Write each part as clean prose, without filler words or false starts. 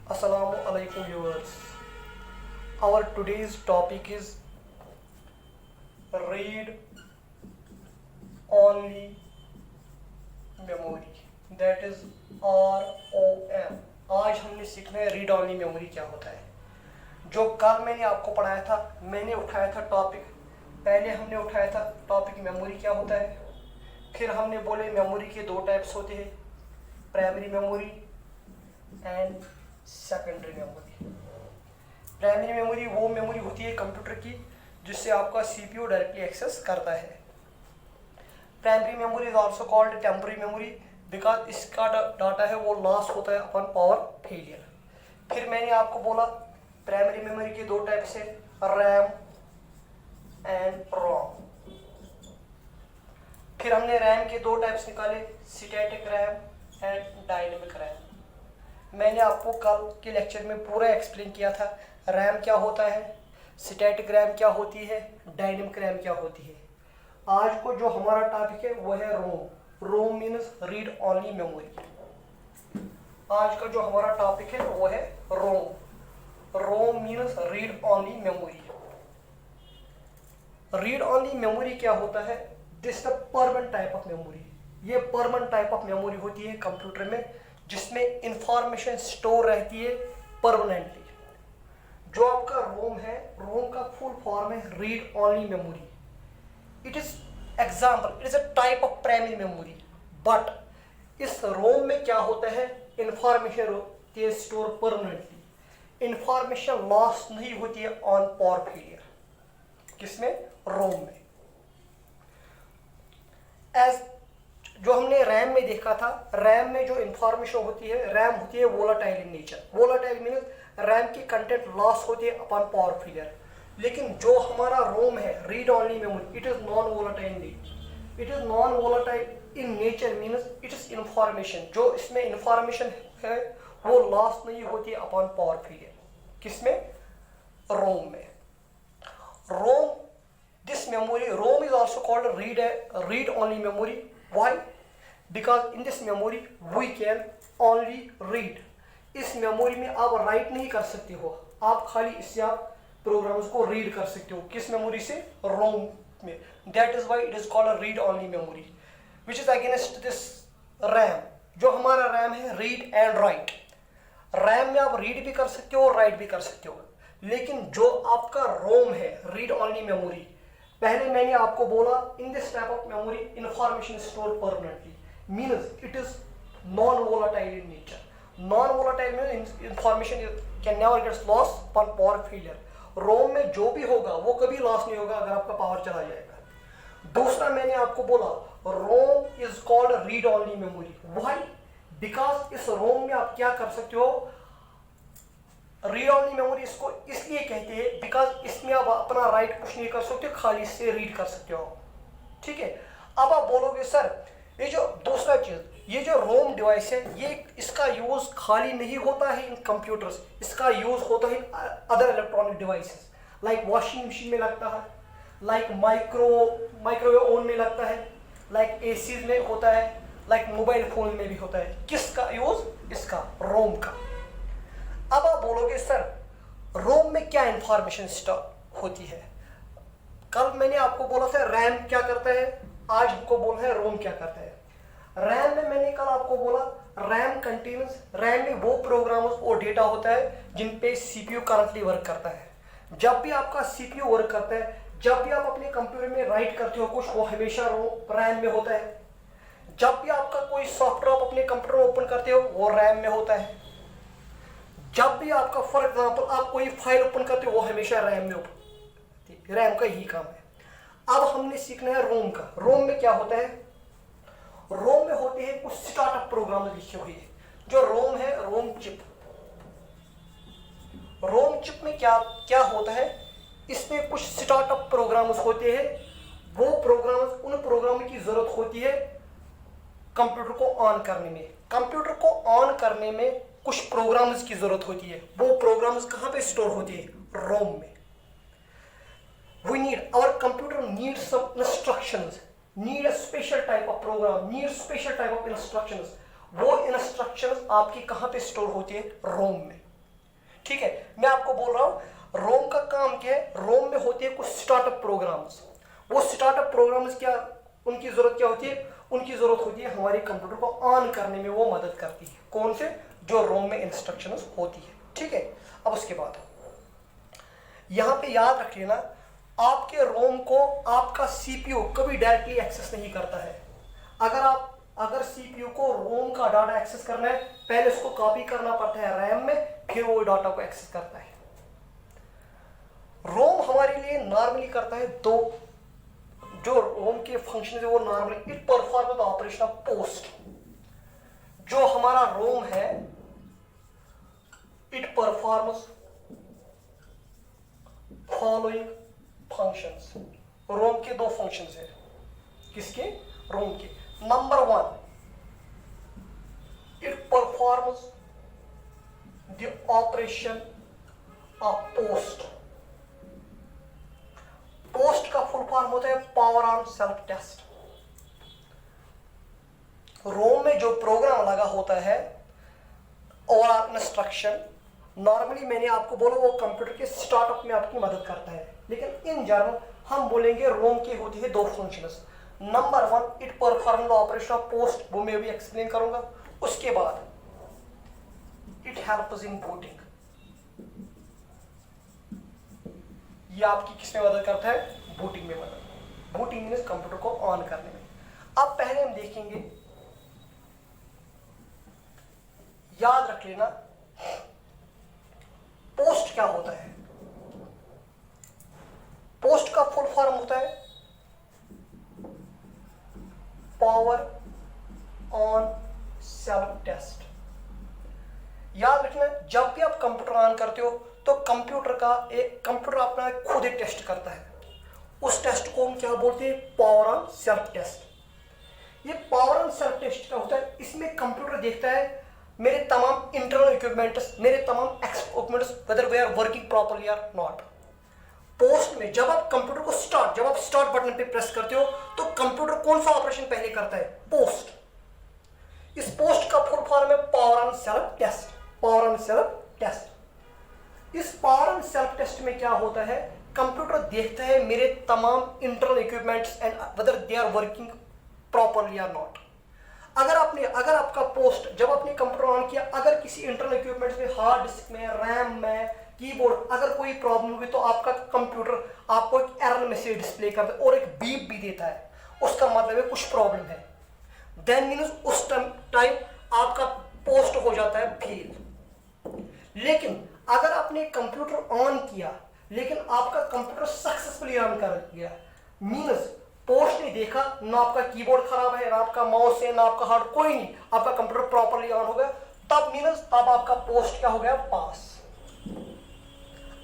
Assalamu alaikum viewers. Our today's topic is read only memory, that is ROM. आज हमने सीखना है read only memory क्या होता है। जो कल मैंने आपको पढ़ाया था, मैंने उठाया था टॉपिक, पहले हमने उठाया था टॉपिक मेमोरी क्या होता है, फिर हमने बोले मेमोरी के दो टाइप्स होते हैं, primary memory and secondary memory. Primary memory वो मेमोरी होती है कंप्यूटर की जिससे आपका सीपीयू डायरेक्टली एक्सेस करता है। Primary memory is also called temporary memory because इसका डाटा है वो लॉस होता है अपन पावर फेलियर। फिर मैंने आपको बोला प्राइमरी मेमोरी के दो टाइप्स है, रैम एंड रोम। फिर हमने रैम के दो टाइप्स निकाले, static RAM and dynamic RAM. मैंने आपको कल के लेक्चर में पूरा एक्सप्लेन किया था रैम क्या होता है, स्टैटिक रैम क्या होती है, डायनेमिक रैम क्या होती है। आज को जो हमारा टॉपिक है वो है ROM. ROM means read only memory. आज का जो हमारा टॉपिक है वो है ROM. ROM means read only memory. Read only memory क्या होता है, this the permanent type of memory. ये परमानेंट टाइप ऑफ मेमोरी होती है कंप्यूटर में जिसमें इंफॉर्मेशन स्टोर रहती है परमानेंटली। जो आपका रोम है, रोम का फुल फॉर्म है read only memory. It is example, it is a type of primary memory, but इस रोम में क्या होता है, इंफॉर्मेशन होती है स्टोर परमानेंटली, इंफॉर्मेशन लॉस नहीं होती है ऑन पावर फेलियर। किसमें, रोम में। एज जो हमने रैम में देखा था, रैम में जो इंफॉर्मेशन होती है, रैम होती है volatile in nature. Volatile means RAM की कंटेंट लॉस होती है अपॉन पावर फेलियर। लेकिन जो हमारा रोम है read only memory, it is non volatile nature. It is non volatile in nature means it is information, जो इसमें इंफॉर्मेशन है वो लॉस नहीं होती है अपॉन पावर फेलियर। किसमें, रोम में। रोम, this memory, ROM is also called read only memory. Why? Because in this memory we can only read. इस मेमोरी में आप राइट नहीं कर सकते हो, आप खाली इससे आप प्रोग्राम्स को रीड कर सकते हो। किस मेमोरी से, रोम में। That is why it is called read only memory which is against this RAM. जो हमारा रैम है रीड एंड राइट। रैम में आप रीड भी कर सकते हो और राइट भी कर सकते हो, लेकिन जो आपका रोम है रीड ओनली मेमोरी, पहले मैंने आपको बोला in this type of memory information store permanently means it is non volatile in nature. Non volatile means information can never gets loss on power failure. ROM में जो भी होगा वो कभी लॉस नहीं होगा अगर आपका पावर चला जाएगा। दूसरा मैंने आपको बोला ROM is called read only memory. Why? Because इस रोम में आप क्या कर सकते हो, रीड ओनली मेमोरी इसको इसलिए कहते हैं बिकॉज इसमें आप अपना राइट कुछ नहीं कर सकते, खाली से रीड कर सकते हो। ठीक है। अब आप बोलोगे सर ये जो दूसरा चीज, ये जो रोम डिवाइस है, ये इसका यूज खाली नहीं होता है इन कंप्यूटर्स, इसका यूज होता है other electronic devices, like washing machine में लगता है, लाइक माइक्रोवेव ओवन में लगता है, लाइक एसी में होता है, लाइक मोबाइल फोन में भी होता है। किसका यूज, इसका, रोम का। अब आप बोलोगे सर रोम में क्या इंफॉर्मेशन स्टोर होती है। कल मैंने आपको बोला था रैम क्या करता है, आज हमको बोलना है रोम क्या करता है। रैम में मैंने कल आपको बोला रैम कंटेन्स, रैम में वो प्रोग्राम्स और डेटा होता है जिन पे सीपीयू करंटली वर्क करता है। जब भी आपका सीपीयू वर्क करता है, जब भी आप अपने कंप्यूटर में राइट करते हो कुछ, वो हमेशा रैम में होता है। जब भी आपका कोई सॉफ्टवेयर अपने कंप्यूटर में ओपन करते हो वो रैम में होता है। जब भी आपका फॉर एग्जाम्पल आप कोई फाइल ओपन करते हो वो हमेशा रैम में ओपन, रैम का ही काम है। अब हमने सीखना है रोम का। रोम में क्या होता है, रोम में होते हैं कुछ स्टार्टअप प्रोग्राम लिखे हुए। जो रोम है, रोम चिप। रोम चिप में क्या क्या होता है, इसमें कुछ स्टार्टअप प्रोग्राम्स होते हैं। वो प्रोग्राम्स, उन प्रोग्राम की जरूरत होती है कंप्यूटर को ऑन करने में। कंप्यूटर को ऑन करने में कुछ प्रोग्राम्स की जरूरत होती है। वो प्रोग्राम्स कहां पे स्टोर होती है, रोम में। We need, our computer needs some instructions, need a special type of program, need special type of instructions। वो इंस्ट्रक्शंस आपकी कहां पे स्टोर होती है, रोम में। ठीक है, मैं आपको बोल रहा हूं रोम का काम क्या है। रोम में होती है कुछ स्टार्टअप प्रोग्राम्स। वो स्टार्टअप प्रोग्राम्स क्या, उनकी जरूरत क्या होती है, उनकी जरूरत होती है हमारे कंप्यूटर को ऑन करने में वो मदद करती है। कौन से, जो रोम में इंस्ट्रक्शंस होती है। ठीक है, अब उसके बाद यहां पे याद रख लेना, आपके रोम को आपका सीपीयू कभी डायरेक्टली एक्सेस नहीं करता है। अगर सीपीयू को रोम का डाटा एक्सेस करना है, पहले उसको कॉपी करना पड़ता है रैम में, फिर वो डाटा को एक्सेस करता है। रोम हमारे लिए नॉर्मली करता है दो, जो रोम के फंक्शन है वो normally it perform the operation of post. जो हमारा रोम है इट परफॉर्म्स फॉलोइंग फंक्शंस। रोम के दो फंक्शंस है, किसके, रोम के। Number 1, it performs the operation of post. Post का फुल फॉर्म होता है पावर ऑन सेल्फ टेस्ट। रोम में जो प्रोग्राम लगा होता है और इंस्ट्रक्शन, नॉर्मली मैंने आपको बोला वो कंप्यूटर के स्टार्टअप में आपकी मदद करता है, लेकिन इन जनरल हम बोलेंगे रोम की होती है दो functions. Number 1, it perform the operation of post, वो मैं भी एक्सप्लेन करूंगा। उसके बाद इट हेल्प्स इन बूटिंग, ये आपकी किसमें मदद करता है, बूटिंग में मदद। बूटिंग मीन्स कंप्यूटर को ऑन करने में। अब पहले हम देखेंगे, याद रख लेना पोस्ट क्या होता है। पोस्ट का फुल फॉर्म होता है पावर ऑन सेल्फ टेस्ट। याद रखना, जब भी आप कंप्यूटर ऑन करते हो तो कंप्यूटर अपना खुद ही टेस्ट करता है। उस टेस्ट को हम क्या बोलते हैं, पावर ऑन सेल्फ टेस्ट। ये पावर ऑन सेल्फ टेस्ट क्या होता है, इसमें कंप्यूटर देखता है मेरे तमाम इंटरनल इक्विपमेंट्स, मेरे तमाम equipments whether they are working properly और नॉट। पोस्ट में जब आप कंप्यूटर को जब आप स्टार्ट बटन पे प्रेस करते हो तो कंप्यूटर कौन सा ऑपरेशन पहले करता है, पोस्ट। इस पोस्ट का फुल फॉर्म है power on self test. Power on self test. इस पावर ऑन सेल्फ टेस्ट में क्या होता है, कंप्यूटर देखता है मेरे तमाम internal equipments and whether they are working properly और नॉट। अगर आपका पोस्ट जब आपने कंप्यूटर ऑन किया, अगर किसी इंटरनल इक्विपमेंट्स में, हार्ड डिस्क में, रैम में, कीबोर्ड अगर कोई प्रॉब्लम हुई तो आपका कंप्यूटर आपको एक एरर मैसेज डिस्प्ले करता है और एक बीप भी देता है। उसका मतलब है कुछ प्रॉब्लम है। देन मीन्स उस टाइम आपका पोस्ट हो जाता है फेल। लेकिन अगर आपने कंप्यूटर ऑन किया लेकिन आपका कंप्यूटर सक्सेसफुली ऑन कर गया, मीन्स पोस्ट नहीं देखा, ना आपका कीबोर्ड खराब है, ना आपका माउस है, ना आपका हार्ड, कोई नहीं, आपका कंप्यूटर प्रॉपर्ली ऑन हो गया, तब आपका पोस्ट क्या हो गया, पास।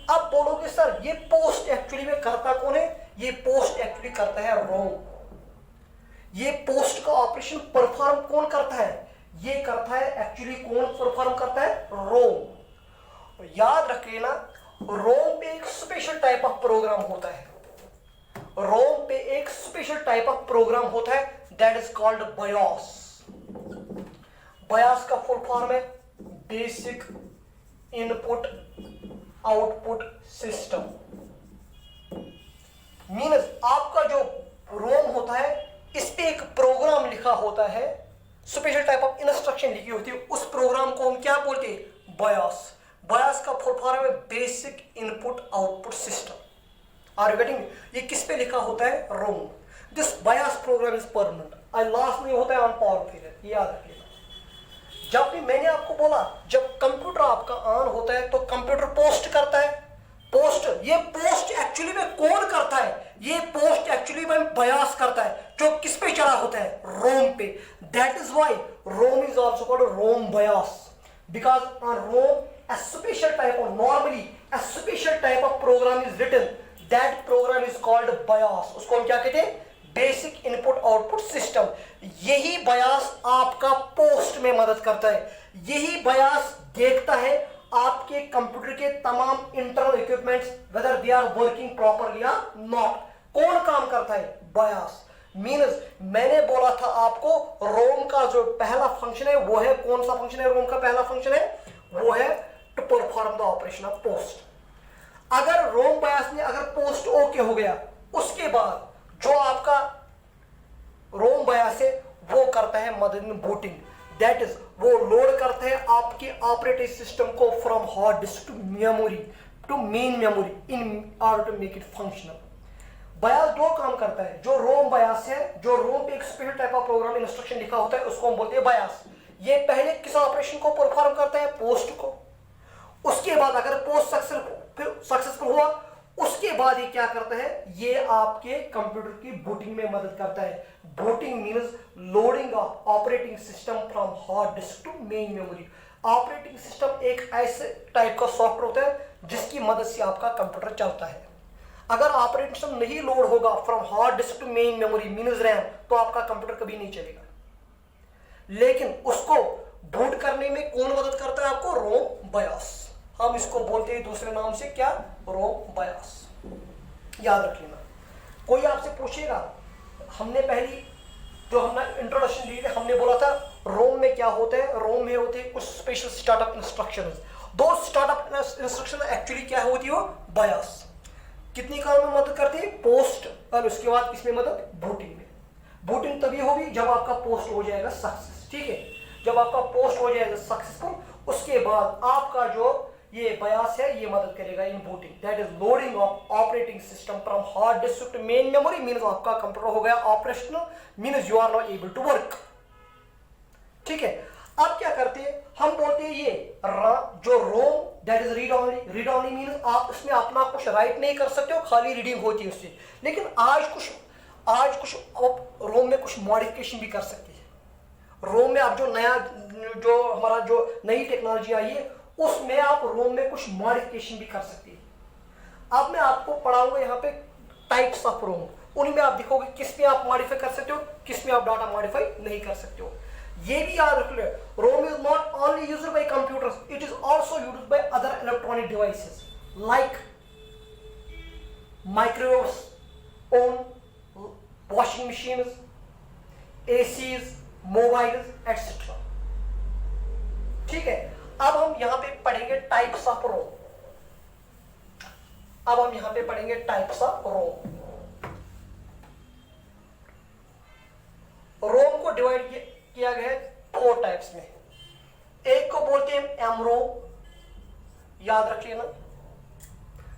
अब बोलोगे सर ये पोस्ट एक्चुअली में करता कौन है, ये पोस्ट एक्चुअली करता है रोम। ये पोस्ट का ऑपरेशन परफॉर्म कौन करता है, ये करता है एक्चुअली कौन परफॉर्म करता है, रोम। याद रख लेना, रोम पे एक स्पेशल टाइप ऑफ प्रोग्राम होता है। रोम पे एक स्पेशल टाइप ऑफ प्रोग्राम होता है that is called BIOS. BIOS का फुल फॉर्म है basic input output system. Means आपका जो रोम होता है इस पे एक प्रोग्राम लिखा होता है, स्पेशल टाइप ऑफ इंस्ट्रक्शन लिखी होती है, उस प्रोग्राम को हम क्या बोलते हैं, बायोस। बायोस का फुल फॉर्म है basic input output system. Are you getting? ये किस पे लिखा होता है, ROM. This BIOS program is permanent, loss नहीं होता है ऑन पावर फेलियर, याद रखिएगा। जब भी मैंने आपको बोला जब कंप्यूटर आपका ऑन होता है तो कंप्यूटर पोस्ट करता है। ये पोस्ट एक्चुअली में कौन करता है, ये पोस्ट एक्चुअली में बायोस करता है, जो किस पे चला होता है, रोम पे। That is why ROM is also called ROM BIOS, because on ROM a special type of normally a special type of program is written, that program is called BIOS। उसको हम क्या कहते हैं, बेसिक इनपुट आउटपुट सिस्टम। यही BIOS आपका post में मदद करता है। यही BIOS देखता है आपके कंप्यूटर के तमाम internal equipments whether they are working properly या नॉट। कौन काम करता है, BIOS। मीन्स मैंने बोला था आपको रोम का जो पहला फंक्शन है वो है, कौन सा फंक्शन है रोम का पहला फंक्शन है, वो है to perform perform the operation of POST. अगर रोम बायस ने अगर पोस्ट ओके हो गया, उसके बाद जो आपका रोम बायस है वो करता है मदद इन बूटिंग, दैट इज वो लोड करता है आपके ऑपरेटिंग सिस्टम को from hard disk to memory to main memory in order to make it functional. BIOS दो काम करता है। जो रोम बायस है, जो रोम पे एक special type of programme instruction लिखा होता है, उसको हम बोलते हैं बायस। ये पहले किस ऑपरेशन को परफॉर्म करता है? पोस्ट को। उसके बाद अगर पोस्ट सक्सेसफुल हुआ, उसके बाद ये क्या करता है? ये आपके कंप्यूटर की बूटिंग में मदद करता है। Booting means loading of operating system from hard disk to main memory. Operating system एक ऐसे टाइप का सॉफ्टवेयर होता है जिसकी मदद से आपका कंप्यूटर चलता है। अगर ऑपरेटिंग सिस्टम नहीं लोड होगा from hard disk to main memory means RAM, तो आपका कंप्यूटर कभी नहीं चलेगा। लेकिन उसको बूट करने में कौन मदद करता है आपको? रोम बायस। हम इसको बोलते हैं दूसरे नाम से क्या? रोम बायस। याद रख लेना। कोई आपसे पूछेगा, हमने पहली जो हमने इंट्रोडक्शन दी थी, हमने बोला था रोम में क्या होता है? रोम में होते हैं कुछ स्पेशल स्टार्टअप इंस्ट्रक्शंस। दो स्टार्टअप इंस्ट्रक्शन एक्चुअली क्या होती है? वो बायस कितनी काम में मदद करती है? पोस्ट, और उसके बाद इसमें मदद बूटिंग में। बूटिंग तभी होगी जब आपका पोस्ट हो जाएगा सक्सेस, ठीक है? जब आपका पोस्ट हो जाएगा सक्सेसफुल, उसके बाद आपका जो ये बायस है ये मदद करेगा in booting, that is loading of operating system from hard disk to main memory means आपका कंप्यूटर हो गया operational, means you are not able to work, ठीक है? अब क्या करते हैं? हम बोलते हैं ये जो ROM that is read only. Read only means आप उसमें अपना कुछ राइट नहीं कर सकते हो, खाली रीडिंग होती है उससे। लेकिन आज कुछ आप रोम में कुछ मॉडिफिकेशन भी कर सकते हैं। रोम में आप जो हमारा जो नई टेक्नोलॉजी आई है, उसमें आप रोम में कुछ मॉडिफिकेशन भी कर सकते हैं। अब मैं आपको पढ़ाऊंगा यहाँ पे टाइप्स ऑफ रोम, उनमें आप देखोगे किस में आप मॉडिफाई कर सकते हो, किस में आप डाटा मॉडिफाई नहीं कर सकते हो। ये भी याद रख लो, ROM is not only used by computers, it is also used by other electronic devices like microwaves, oven, washing machines, ACs, mobiles etcetera, ठीक है? अब हम यहां पे पढ़ेंगे टाइप्स ऑफ रोम। अब हम यहां पे पढ़ेंगे टाइप्स ऑफ रोम। रोम को डिवाइड किया गया है 4 टाइप्स में। एक को बोलते हैं एम रोम, याद रख लेना,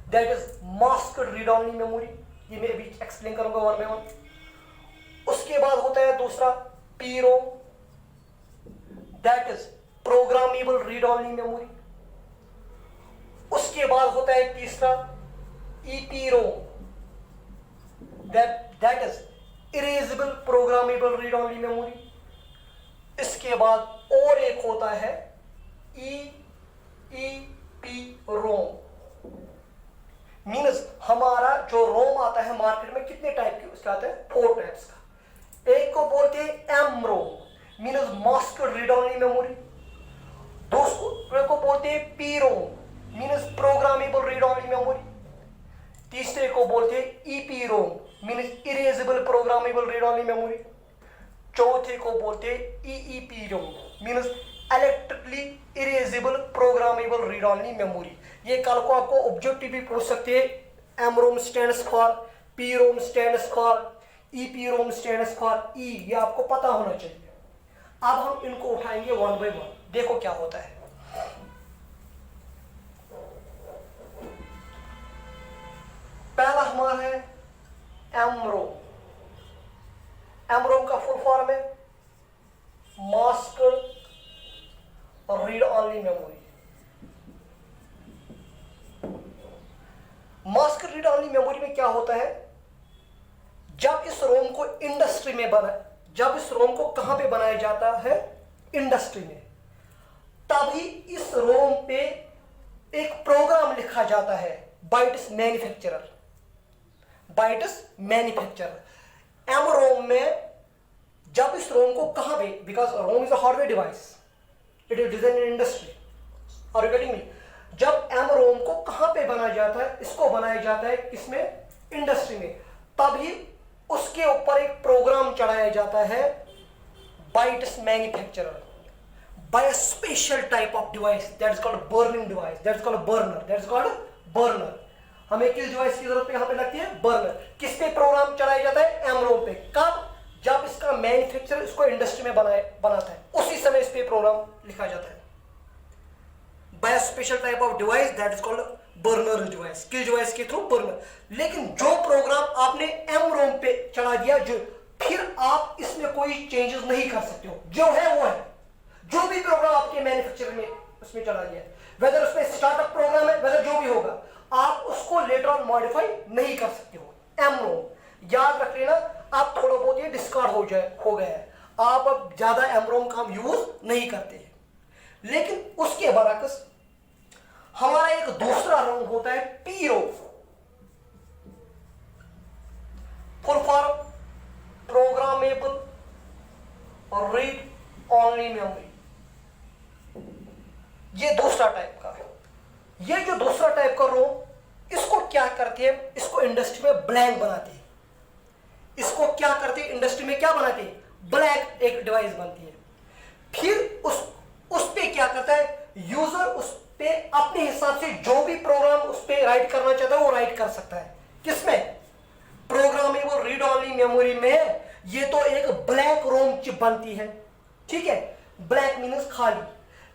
that is masked read only memory. ये मैं अभी एक्सप्लेन करूंगा वन बाय वन। उसके बाद होता है दूसरा PROM, that is programmable read only memory. उसके बाद होता है तीसरा EP Rome, that is erasable programmable read only memory. इसके बाद और एक होता है ईईपी रोम, मीन्स हमारा जो रोम आता है मार्केट में कितने टाइप के? उसका आता है 4 टाइप्स का। एक को बोलते हैं M ROM, means masked read only memory. दूसरे को बोलते हैं P ROM, means programmable read only memory. तीसरे को बोलते हैं EP ROM, means erasable programmable read only memory. चौथे को बोलते हैं EEP ROM, means electrically erasable programmable read only memory. ये कल को आपको ऑब्जेक्टिव भी पूछ सकते हैं। M ROM stands for, P ROM stands for, EP ROM stands for E, ये आपको पता होना चाहिए। अब हम इनको उठाएंगे वन बाय वन, देखो क्या होता है। पहला हमारा है एम रोम। एम रोम का फुल फॉर्म है masked read only memory. Masked read only memory में क्या होता है? जब इस रोम को इंडस्ट्री में जब इस रोम को कहां पे बनाया जाता है? इंडस्ट्री में। तभी इस रोम पे एक प्रोग्राम लिखा जाता है by its manufacturer, by its manufacturer. M ROM में जब इस रोम को कहां पे, because ROM is a hardware device, it is design in industry, are you getting me? जब एम रोम को कहां पे बनाया जाता है? इसको बनाया जाता है किसमें? इंडस्ट्री में। तभी उसके ऊपर एक प्रोग्राम चढ़ाया जाता है by its manufacturer. by a special type of device that is called burning device, that is called burner, that is called burner. हमें किस डिवाइस की जरूरत यहाँ पे लगती है? बर्नर. किस पे प्रोग्राम चलाया जाता है? एमरोम पे. कब? जब इसका मैन्युफैक्चरर इसको इंडस्ट्री में बनाता है, उसी समय इस पे प्रोग्राम लिखा जाता है. By a special type of device that is called burner device, किस डिवाइस के थ्रू? बर्नर. लेकिन जो प्रोग्राम आपने एमरोम पे चला दिया, जो फिर आप इसमें कोई चेंजेस नहीं कर सकते हो, जो है वो है. जो भी प्रोग्राम आपके मैन्युफैक्चरर में उसमें चला दिया, वेदर उसमें स्टार्टअप प्रोग्राम है, वेदर जो भी होगा, आप उसको लेटर ऑन मॉडिफाई नहीं कर सकते हो. एमरोम याद रख लेना, आप थोड़ा बहुत ये डिस्कार्ड हो गया है, आप अब ज्यादा एमरोम का हम यूज नहीं करते हैं. लेकिन उसके बरअक्स हमारा एक दूसरा रोम होता है PROM, full form programmable read only memory. ये दूसरा टाइप का है. ये जो दूसरा टाइप का रोम, इसको क्या करते हैं? इसको इंडस्ट्री में ब्लैंक बनाते हैं. इसको क्या करते हैं? इंडस्ट्री में क्या बनाते हैं? ब्लैंक एक डिवाइस बनती है. फिर उस पे क्या करता है? यूजर उस पे अपने हिसाब से जो भी प्रोग्राम उस पे राइट करना चाहता है वो राइट कर सकता है. किसमें? प्रोग्रामेबल रीड ओनली मेमोरी में. ये तो एक ब्लैक रोम चिप बनती है, ठीक है? ब्लैक मीन्स खाली.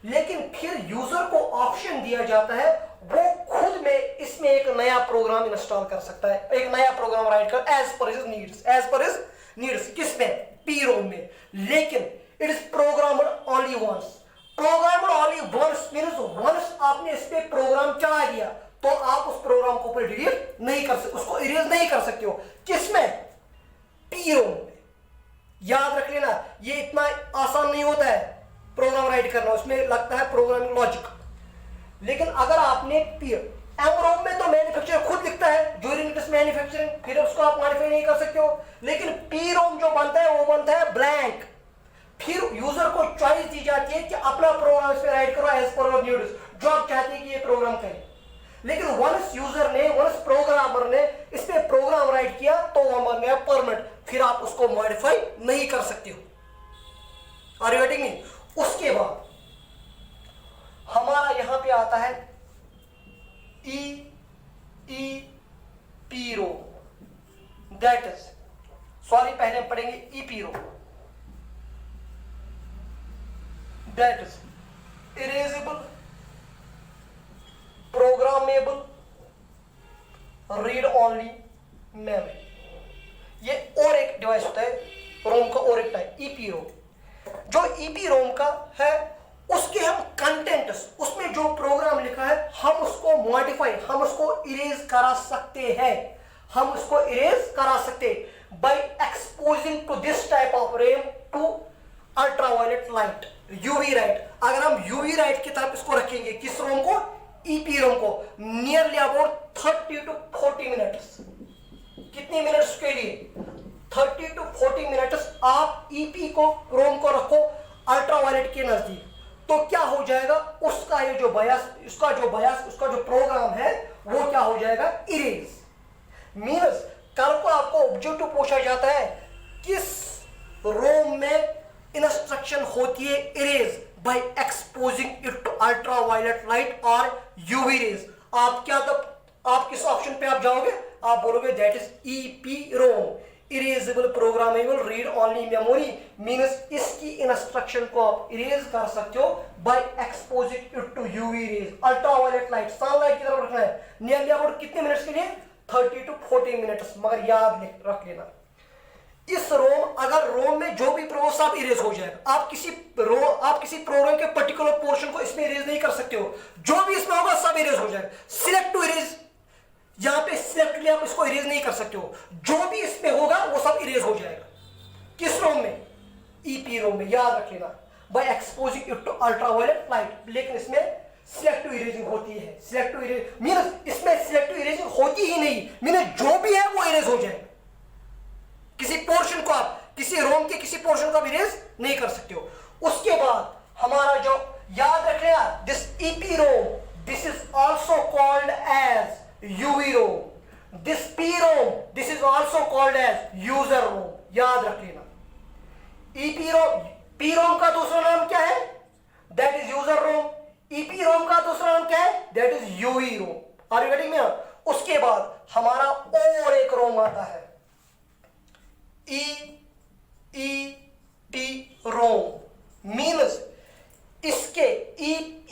लेकिन फिर यूजर को ऑप्शन दिया जाता है, वो खुद में इसमें एक नया प्रोग्राम इंस्टॉल कर सकता है, एक नया प्रोग्राम राइट कर as per his needs, as per his needs. किसमें? पीरोम में. लेकिन it is programmed only once. Programmed only once means once आपने इस पे प्रोग्राम चला दिया तो आप उस प्रोग्राम को फिर डिलीट नहीं कर सकते, उसको इरेज नहीं कर सकते हो. किसमें? पीरोम में. याद रख लेना, ये इतना आसान नहीं होता है प्रोग्राम राइट करना, उसमें लगता है प्रोग्रामिंग लॉजिक. लेकिन अगर आपने एमरोम में तो मैन्युफैक्चरर खुद लिखता है ड्यूरिंग दिस मैन्युफैक्चरिंग, फिर उसको आप मॉडिफाई नहीं कर सकते हो. लेकिन पीरोम जो बनता है वो बनता है ब्लैंक. फिर यूजर को चॉइस दी जाती है कि अपना प्रोग्राम इसमें राइट करो एज पर योर नीड्स, जो आप चाहते हैं कि ये प्रोग्राम करें. लेकिन वंस यूजर ने, वंस प्रोग्रामर ने इस पे प्रोग्राम राइट किया तो वो बन गया परमानेंट, फिर आप उसको मॉडिफाई नहीं कर सकते हो. Are you getting me? उसके बाद हमारा यहां पे आता है ईपीरो, दैट इज, सॉरी पहले हम पढ़ेंगे EPROM, that is erasable programmable read only memory. ये और एक डिवाइस होता है रोम का, और एक टाइप ईपीरो. जो ईपी रोम का है उसके हम कंटेंट्स, उसमें जो प्रोग्राम लिखा है हम उसको मॉडिफाई, हम उसको इरेज करा सकते हैं, हम उसको इरेज करा सकते by exposing to this type of RAM to ultraviolet light, UV light. अगर हम यूवी लाइट की तरफ इसको रखेंगे, किस रोम को? ईपी रोम को, नियरली अबाउट 30 to 40 मिनट्स. कितनी मिनट्स के लिए? 30 to 40 मिनट्स आप ईपी को, रोम को रखो अल्ट्रावायलेट के नजदीक, तो क्या हो जाएगा? उसका ये जो बयास, उसका जो प्रोग्राम है वो क्या हो जाएगा? इरेज. मीन्स कल को आपको ऑब्जेक्टिव पूछा जाता है किस रोम में इंस्ट्रक्शन होती है erase by exposing it to ultraviolet light और यूवी रेज, आप क्या, तब आप किस ऑप्शन पे आप जाओगे? आप बोलोगे that is EPROM, erasable programmable read only memory. Means इसकी इंस्ट्रक्शन को आप इरेज कर सकते हो by exposing it to UV rays, ultraviolet light, sunlight की तरफ रखना है. नियरली अबाउट कितने मिनट्स के लिए? 30 to 40 मिनट्स. मगर याद रख लेना, इस रोम, अगर रोम में जो भी प्रोग्राम सब इरेज हो जाएगा, आप किसी प्रोग्राम के पर्टिकुलर पोर्शन को इसमें इरेज नहीं कर सकते हो, जो भी इसमें होगा सब इरेज हो जाएगा. सिलेक्ट टू इरेज, यहां पे सिलेक्ट लिया, आप इसको इरेज नहीं कर सकते हो, जो भी इसमें होगा वो सब इरेज हो जाएगा. किस रोम में? ईपी रोम में. याद रख लेना, by exposing it to ultraviolet light. लेकिन इसमें सिलेक्टिव इरेजिंग होती है. सिलेक्टिव इरेज मींस इसमें सिलेक्टिव इरेजिंग होती ही नहीं, मींस जो भी है वो इरेज हो जाएगा. किसी पोर्शन को आप, किसी रोम के किसी पोर्शन को आप इरेज नहीं कर सकते हो. उसके बाद हमारा जो, याद रख लेना, this EP ROM, this is also called as UV ROM. This P ROM, this is also called as user ROM. याद रख लेना, ईपी रोम, पी रोम का दूसरा नाम क्या है? That is user ROM. EP ROM का दूसरा नाम क्या है? That is UE ROM. Are you getting me? उसके बाद हमारा और एक रोम आता है, ईईटी रोम। मीन्स इसके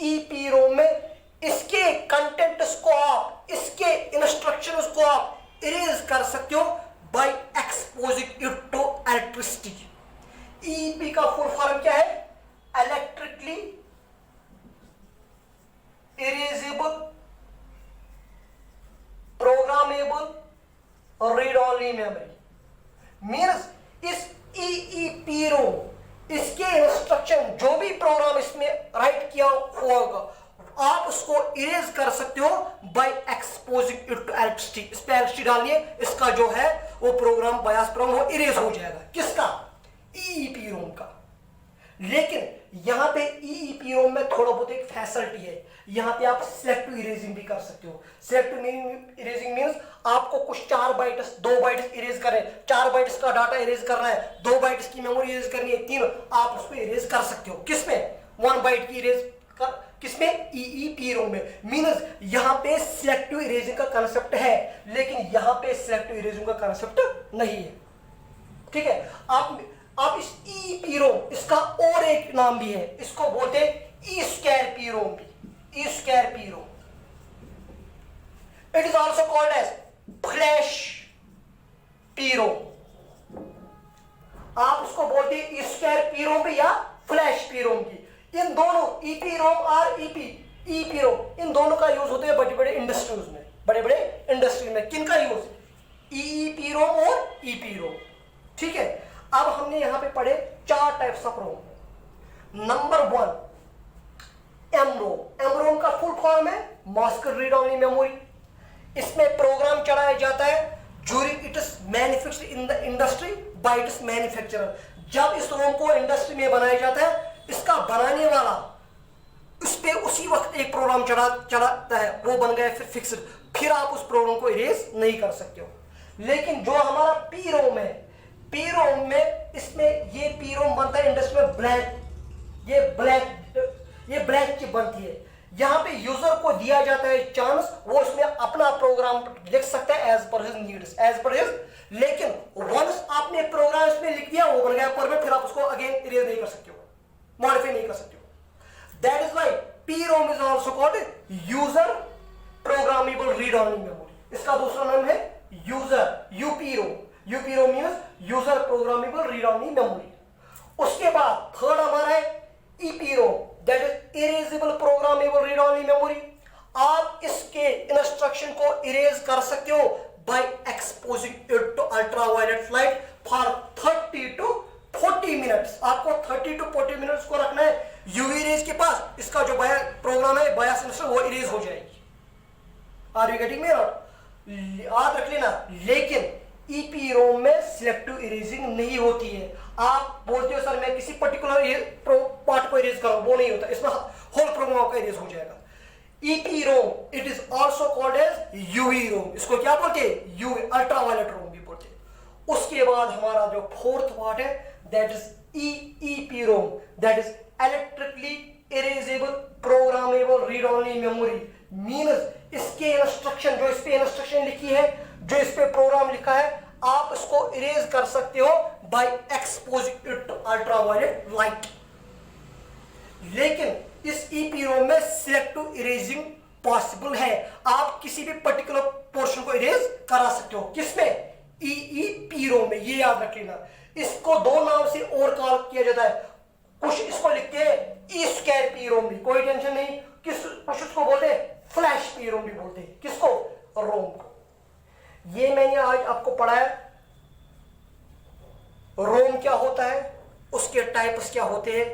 ईपी रोम में इसके कंटेंट्स को आप, इसके इंस्ट्रक्शंस को आप इरेज कर सकते हो by exposing it to electricity. EP का फुल फॉर्म क्या है? Electrically erasable programmable read only memory. Means इस ईईपी रोम, इसके इंस्ट्रक्शन जो भी प्रोग्राम इसमें राइट किया होगा आप उसको इरेज कर सकते हो by exposing it to electricity. इस पे इलेक्ट्रिसिटी डालिए, इसका जो है वो प्रोग्राम, बायस प्रोग्राम वो इरेज हो जाएगा। किसका? ईईपी रोम का। लेकिन यहां पे ईईपी रोम में थोड़ा बहुत एक फैसिलिटी है, यहां पे आप सिलेक्टिव इरेजिंग भी कर सकते हो। सिलेक्टिव इरेजिंग मींस आपको कुछ 4 बाइट्स 2 बाइट्स इरेज करें, 4 बाइट्स का डाटा इरेज करना है, 2 बाइट्स की मेमोरी इरेज करनी है, 3 आप उसको इरेज कर सकते हो। किसमें? 1 बाइट की इरेज कर, किसमें? ईईपी रोम में। मींस यहां पे सिलेक्टिव इरेजिंग का कांसेप्ट है, लेकिन यहां पे सिलेक्टिव इरेजिंग का कांसेप्ट नहीं है। ठीक है? आप इस ईईपी रोम, इसका और एक नाम भी है, इसको बोलते हैं ई स्क्वायर पी रोम भी, E square P ROM. It is also called as flash P ROM. आप उसको बोलते हैं ई स्क्वायर पी रोम भी या फ्लैश पी रोम की। इन दोनों ईपी रोम और ईपी रोम, इन दोनों का यूज होते हैं बड़े बड़े इंडस्ट्रीज में, बड़े बड़े इंडस्ट्री में। किनका यूज? ईईपी रोम और ईपी रोम। ठीक है? अब हमने यहां पे पढ़े 4 types of ROM. Number 1 M ROM. M ROM का फुल फॉर्म है मास्क रीड ओनली मेमोरी। इसमें प्रोग्राम चढ़ाया जाता है during it is manufactured in the industry by its manufacturer. जब इस रोम को इंडस्ट्री में बनाया जाता है, इसका बनाने वाला उस पे उसी वक्त एक प्रोग्राम चढ़ाता है, वो बन गया फिर फिक्स्ड, फिर आप उस प्रोग्राम को इरेज नहीं कर सकते हो। लेकिन जो हमारा पी रोम है, पी रोम में इसमें ये पी रोम बनता है इंडस्ट्री में ब्लैक, ये ब्लैक चिप बनती है। यहां पे यूजर को दिया जाता है चांस, वो इसमें अपना प्रोग्राम लिख सकता है as per his needs, as per his. लेकिन वंस आपने प्रोग्राम इसमें लिख दिया, वो बन गया परमानेंट, फिर आप उसको अगेन इरेज नहीं कर सकते हो, मॉडिफाई नहीं कर सकते हो। That is why P ROM is also called user programmable read only memory. इसका दूसरा नाम है user UP ROM. UP ROM means user programmable read only memory. उसके बाद थर्ड हमारा है EP Rome, that is erasable programmable read only memory. आप इसके इंस्ट्रक्शन को इरेज कर सकते हो by exposing it to ultraviolet light for 30 to 40 minutes. आपको 30 to 40 मिनट्स को रखना है यूवी रेज के पास, इसका जो प्रोग्राम है बायस इंस्ट्रक्शन वो इरेज हो जाएगी। Are you getting me? याद रख लेना। लेकिन ईपी रोम में सिलेक्टिव इरेजिंग नहीं होती है। आप बोलते हो सर मैं किसी पर्टिकुलर पार्ट को इरेज करूं, वो नहीं होता, इसमें होल प्रोग्राम का इरेज हो जाएगा। EP ROM it is also called as UV ROM. इसको क्या बोलते हैं? यूवी अल्ट्रावायलेट रोम भी बोलते हैं। उसके बाद हमारा जो फोर्थ पार्ट है that is EEPROM, that is electrically erasable programmable read only memory. Means इसके इंस्ट्रक्शन, जो इस पे इंस्ट्रक्शन लिखी है, जो इस पे प्रोग्राम लिखा है, आप इसको इरेज कर सकते हो by exposing it to ultraviolet light. लेकिन इस ईपी रोम में सिलेक्टिव इरेजिंग पॉसिबल है। आप किसी भी पर्टिकुलर पोर्शन को इरेज करा सकते हो। किसमें? ईईपी रोम में। ये याद रख लेना। इसको 2 नाम से और कॉल किया जाता है। कुछ इसको लिखते हैं ई स्क्वायर पी रोम भी, कोई टेंशन नहीं। कुछ उसको बोलते हैं फ्लैश पी रोम भी बोलते हैं। किसको? रोम को। ये मैंने आज आपको पढ़ाया रोम क्या होता है, उसके टाइप्स क्या होते हैं,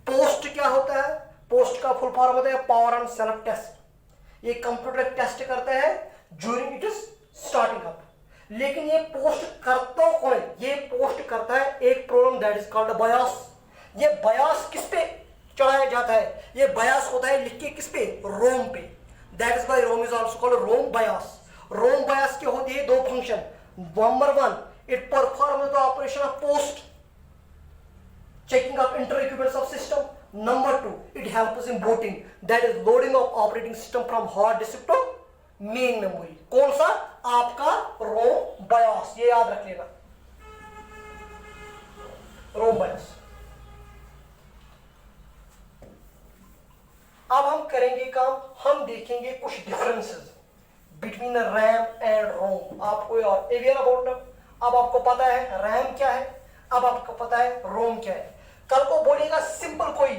पोस्ट क्या होता है। पोस्ट का फुल फॉर्म होता है पावर एंड सेल्फ टेस्ट। ये कंप्यूटर टेस्ट करता है during it is starting up. लेकिन ये पोस्ट करता कौन है? ये पोस्ट करता है एक प्रोग्राम दैट इज कॉल्ड बायस। ये बायस किस पे चढ़ाया जाता है? ये बायस होता है लिख के किस पे? रोम पे। That is why ROM is also called ROM BIOS. ROM BIOS के होते हैं 2 function. Number 1 it performs the operation of post, checking of inter equipments of system. Number 2, it helps in booting, that is loading of operating system from hard disk to main memory. कौन सा? आपका रोम BIOS, ये याद रख लेना, रोम BIOS. अब हम करेंगे काम, हम देखेंगे कुछ डिफरेंसेस बिटवीन रैम एंड रोम। आपको अवेयर अबाउट, अब आपको पता है रैम क्या है, अब आपको पता है रोम क्या है। कल को बोलेगा सिंपल, कोई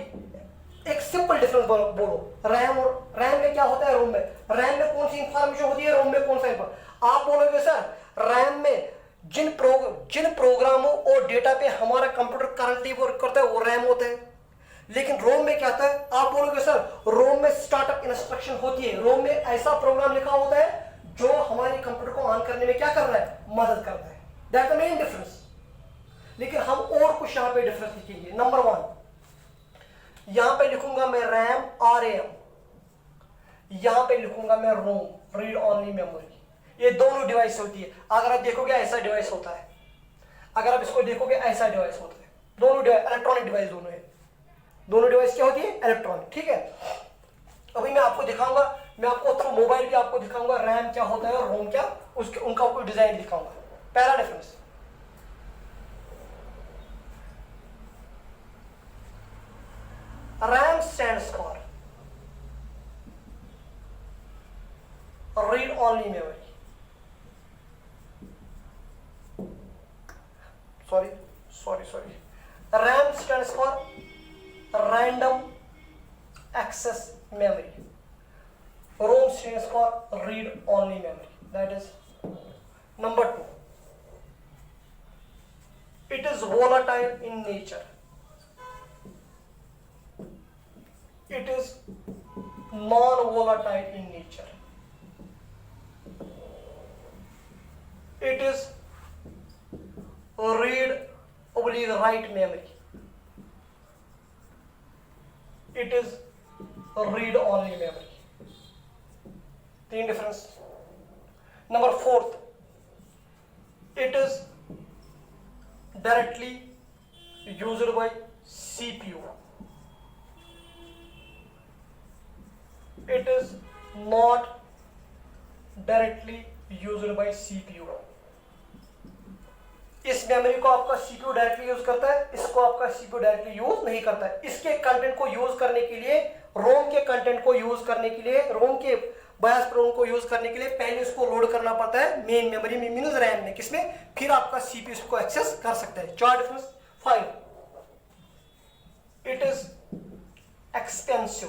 एक सिंपल डिफरेंस बोलो, रैम और रैम में क्या होता है, रोम में। रैम में कौन सी इंफॉर्मेशन होती है, रोम में कौन सा इंफॉर्मेशन। आप बोलोगे सर रैम में जिन प्रोग्रामों और डेटा पे हमारा कंप्यूटर करंटली वर्क करता है वो रैम होता है, लेकिन रोम में क्या होता है। आप बोलोगे सर रोम में स्टार्टअप इंस्ट्रक्शन होती है, रोम में ऐसा प्रोग्राम लिखा होता है जो हमारे कंप्यूटर को ऑन करने में क्या कर रहा है, मदद करता है। That the main difference. लेकिन हम और कुछ यहां पे डिफरेंस लिखेंगे। नंबर 1, यहां पे लिखूंगा मैं रैम RAM, यहां पे लिखूंगा मैं रोम, रीड ओनली मेमोरी। ये दोनों डिवाइस होती है। अगर आप देखोगे ऐसा डिवाइस होता है, अगर आप इसको देखोगे ऐसा डिवाइस होता है। दोनों डिवाइस इलेक्ट्रॉनिक डिवाइस दोनों है। दोनों डिवाइस क्या होती है, इलेक्ट्रॉनिक। ठीक है, अभी मैं आपको दिखाऊंगा, मैं आपको थ्रू मोबाइल भी आपको दिखाऊंगा रैम क्या होता है और रोम क्या, उसके उनका आपको डिजाइन दिखाऊंगा। पहला difference, RAM stands for read only memory. Sorry. RAM stands for random access memory. ROM stands for read only memory. That is number 2. It is volatile in nature. It is non-volatile in nature. It is read/write memory. It is read-only memory. 3 difference. Number 4th, it is directly used by CPU. It is not directly used by CPU. इस memory को आपका CPU directly use करता है, इसको आपका CPU directly use नहीं करता है। इसके कंटेंट को यूज करने के लिए, रोम के कंटेंट को यूज करने के लिए, रोम के बायस रोम को यूज करने के लिए पहले इसको लोड करना पड़ता है मेन मेमोरी में, मींस रैम में, किसमें, फिर आपका CPU इसको एक्सेस कर सकता है। 4 difference. 5, it is expensive,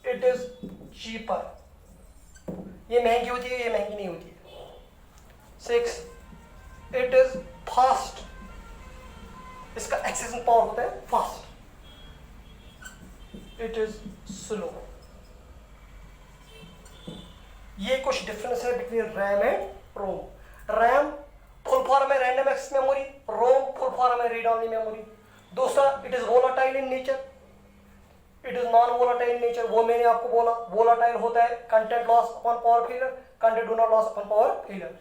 it is cheaper. ये महंगी होती है, ये महंगी नहीं होती है। 6, इट इज फास्ट, इसका एक्सेसिंग पावर होता है फास्ट। It is slow. ये कुछ डिफरेंस है between RAM and ROM. RAM full form है random access memory, ROM full form है रीड ओनली मेमोरी। दूसरा, it is volatile in nature, it is non volatile in nature. वो मैंने आपको बोला, वोलाटाइल होता है content loss upon power failure, content do not loss upon power failure.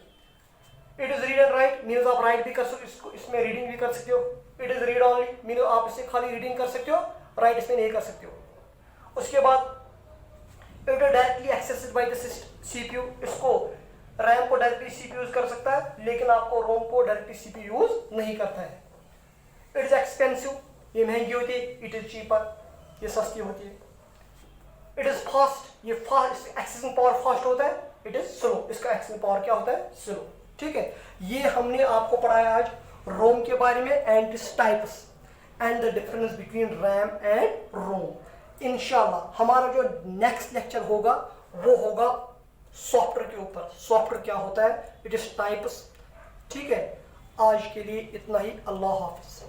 It is read and write, means आप write भी कर सकते हो, इसको इसमें रीडिंग भी कर सकते हो। It is read only, means आप इसे खाली रीडिंग कर सकते हो, राइट इसमें नहीं कर सकते हो। उसके बाद it is directly accessed by the CPU, इसको रैम को डायरेक्टली CPU यूज कर सकता है, लेकिन आपको रोम को डायरेक्टली CPU यूज नहीं करता है। इट इज एक्सपेंसिव, ये महंगी होती है। इट इज चीपर, ये सस्ती होती है। इट इज फास्ट, ये फास्ट, एक्सेसिंग पावर फास्ट होता है। इट इज स्लो, इसका एक्सेसिंग पावर क्या होता है, स्लो। ठीक है, ये हमने आपको पढ़ाया आज रोम के बारे में and its types and the difference between RAM and ROM. इंशाल्लाह हमारा जो नेक्स्ट लेक्चर होगा वो होगा सॉफ्टवेयर के ऊपर। सॉफ्टवेयर क्या होता है, इट इज टाइप्स। ठीक है, आज के लिए इतना ही। अल्लाह हाफिज।